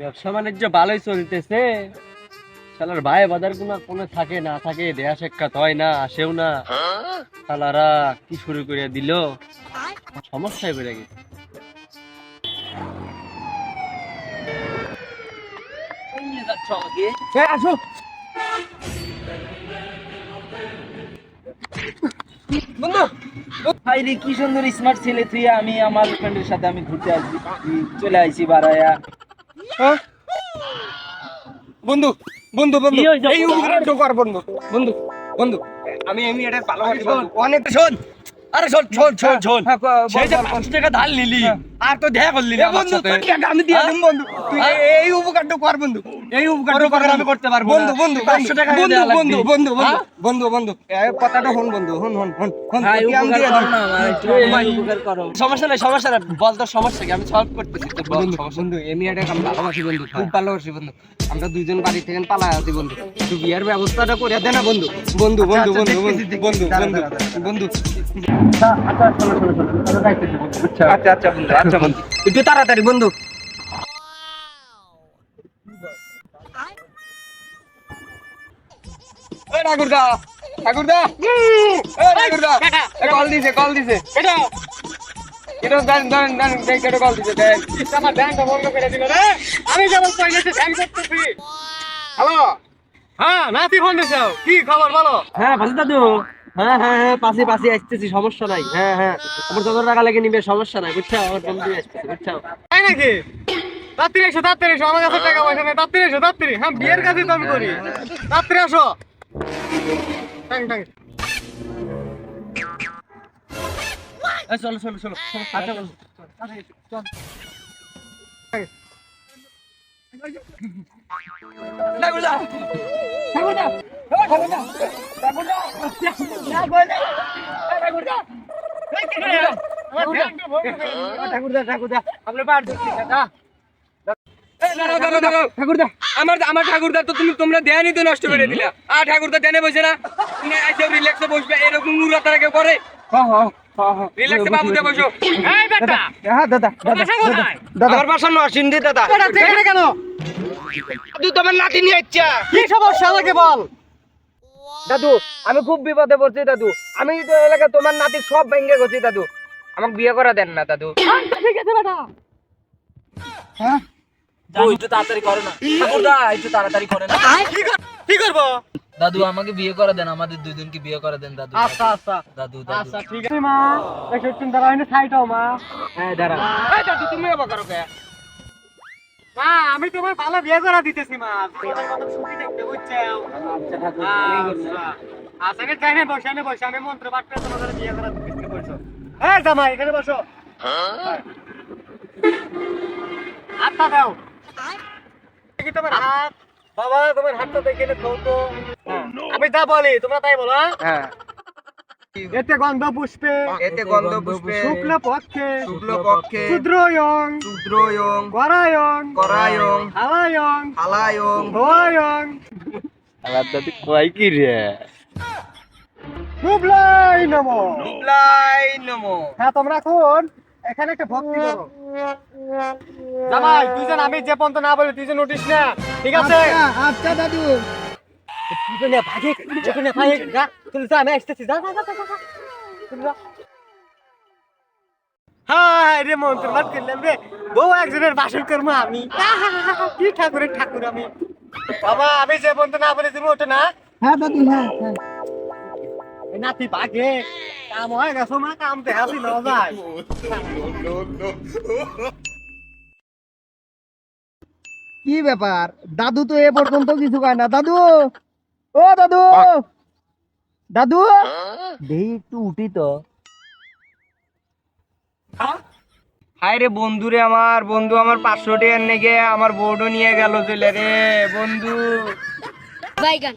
ব্যবসা বাণিজ্য ভালোই চলতেছে। শালার ভাই বাজার কোনো থাকে না থাকে, দেয়া সাক্ষাৎ হয় না, আসেও না। শালারা কি শুরু করে দিল, সমস্যায় পড়ে গেছে। কই নিয়ে যাচ্ছ আমাকে? আসো বন্ধু। ভাই রে, কি সুন্দর স্মার্ট ছেলে তুই। আমি আমার ফ্রেন্ডের সাথে আমি ঘুরতে আসছি, চলে আইছি বাড়ায়া। হ্যাঁ বন্ধু, বন্ধু বন্ধু কি হইছে? এই উপকারটা কর বন্ধু। বন্ধু বন্ধু আমি এটা ভালোবাসি বন্ধু, অনেক শোন। আরে শোন শোন শোন শোন, সেই যে 500 টাকা ধার নিলি, আর তো দেখা করলি না আমার বন্ধু সাথে। তোর টাকা আমি দিয়ে দেব বন্ধু, তুই এই উপকারটা কর বন্ধু, এই উপকারটা কর। আমি করতে পারবো না। বন্ধু বন্ধু 500 টাকা বন্ধু দেয়া লাগবে। বন্ধু বন্ধু হ্যাঁ? বন্ধু বন্ধু এই কথাটা শুন বন্ধু, শুন শুন শুন শুন, ভাই, তোকে আমি উপকার দিয়ে করো দেব। না আমার, একটু আমায় উপকার করো। সমস্যা নাই, সমস্যা নাই, বল তোর সমস্যা কি, আমি সলভ করতেছি তোর বল বন্ধু সমস্যা। বন্ধু এমনি একটা আমি ভালোবাসি বন্ধু, খুব ভালোবাসি বন্ধু। আমরা দুইজন বাড়ি থেকে পালায় আছি বন্ধু, তুই বিয়ের ব্যবস্থাটা করে দে না বন্ধু। বন্ধু বন্ধু আচ্ছা, বন্ধু দেখতেছি, বন্ধু দাঁড়া, বন্ধু দাঁড়া, দাঁড়া। বন্ধু। আচ্ছা শোনো শোনো শোনো, আমি যাইতেছি বন্ধু, বুঝছো? আচ্ছা আচ্ছা বন্ধু, আচ্ছা বন্ধু, একটু তাড়াতাড়ি বন্ধু। এই ঠাকুরদা, ঠাকুরদা, এই ঠাকুরদা, কল দিছে কল দিছে। এটা দেন দেন দেন, এটা কল দিছে দেন। আমার ব্যাংকটা বন্ধ করে দিল রে। আমি যেমন কইলেছি ব্যাংক করতেছি। হ্যালো, হ্যাঁ নাতি ফোন দিছো, কি খবর বলো? হ্যাঁ ভাসি দাদু, হ্যাঁ হ্যাঁ হ্যাঁ, পাশে পাশে আসতেছি, সমস্যা নাই। হ্যাঁ হ্যাঁ, আমার যত টাকা লাগে নিবে, সমস্যা নাই, বুঝছো? আমার বন্ধু আসতেছি, বুঝছো? তাই নাকি? তাড়াতাড়ি এসো, আমার কাছে টাকা পয়সা নেই। তাড়াতাড়ি এসো, তাড়াতাড়ি। হ্যাঁ, বিয়ের কাজই তো আমি করি। তাড়াতাড়ি আসো। ট্যাং ট্যাং। এই চলো চলো চলো, আচ্ছা বন্ধু। ঠাকুরদা, ঠাকুরদা, ও ঠাকুরদা, ঠাকুরদা, ঠাকুরদা, ঠাকুরদা, আমার ব্যাংকটা বন্ধ করে দিল। ঠাকুরদা, ঠাকুরদা, আপনার পার ধরছি দাদা। ঠাকুরদা, আমার আমার ঠাকুরদা তো তোমরা দেয়ানি তো নষ্ট করে দিলা। আর ঠাকুরদা দেনে বসে না, তুমি আইসো রিল্যাক্সে বসবে, এরকম মুরাতারা কেউ করে? রিল্যাক্সে বাবুতে বসো। এই বেটা, হ্যাঁ দাদা, বাসা কোথায়? আমার বাসা নরসিংদী দাদা। বেটা, তুই এখানে কেন? দাদু তোমার নাতি নিয়ে আচ্ছা। কি সমস্যা আমাকে বল। দাদু আমি খুব বিপদে পড়ছি দাদু, আমি তো এলাকা তোমার নাতি সব ভেঙে গেছি দাদু, আমাকে বিয়ে করা দেন না দাদু। ঠিক আছে বেটা। হ্যাঁ ও একটু তাড়াতাড়ি করো না ঠাকুরদা, একটু তাড়াতাড়ি করে না। কি করবো? দাদু আমাকে বিয়ে করে দেন, আমাদের দুজনকে বিয়ে করে দেন দাদু। আচ্ছা আচ্ছা দাদু দাদু আচ্ছা, ঠিক আছে মা। একটু দাঁড়া, এনে সাইড হও মা। হ্যাঁ দাঁড়া। এই দাদু তুমি আবার করো কে? মা, আমি তোমার ভালো বিয়ে করা দিতেছি মা। তোমার কত সুখী দেখতে, বুঝছো? আচ্ছা আচ্ছা, এখানে যাই না, বসে এনে বসে, আমি মন্ত্র পাঠ করে তোমাদের বিয়ে করা দিতেছি, বসো। এই জামাই, এখানে বসো। হাতটা দাও। দেখি তোমার হাত। বাবা, তোমার হাতটা দেখে নে, দাও তো। আমি যা বলি তোমরা তাই বলো, হ্যাঁ? হ্যাঁ, এতে গন্ধ পুষ্পে, এতে গন্ধ পুষ্পে, শুক্ল পক্ষে, শুক্ল পক্ষে, ক্ষুদ্রয়ং, শূদ্রয়ং, গরায়ং, করায়ং, হালায়ং, হালায়ং, ধোয়ায়ং, আমার দাদু কয় কি রে? কুবলাই নমো। লাই নমো। হ্যাঁ, তোমরা এখন এখানে একটা ভক্তি করো। জামাই, তুই যেন আমি যে পর্যন্ত না বলি তুই যে নোটিস না, ঠিক আছে? আচ্ছা দাদু। তুই না ভাগে, তুই না ভাগে, যা, তুই যা, আমি আসতেছি, যা যা যা যা, যা, তুই যা। হায় রে, মন্ত্র পাঠ করলাম রে, বউ একজনের বাসন করবো আমি। কি ঠাকুরের ঠাকুর আমি। বাবা, আমি যে পর্যন্ত না বলে তুমি ওঠে না। হ্যাঁ দাদু, হ্যাঁ হ্যাঁ। এই নাতি ভাগে, কাম হয়ে গেছো মা, কাম দেখাবি না যায়। কি ব্যাপার, দাদু তো এ পর্যন্ত কিছু কয় না। দাদু, ও দাদু, দাদু, দেই একটু উঠি তো। হায় রে বন্ধু রে, আমার বন্ধু আমার 500 টাকা নিয়ে আমার বউটা নিয়ে গেল চলে রে বন্ধু। বাইগান।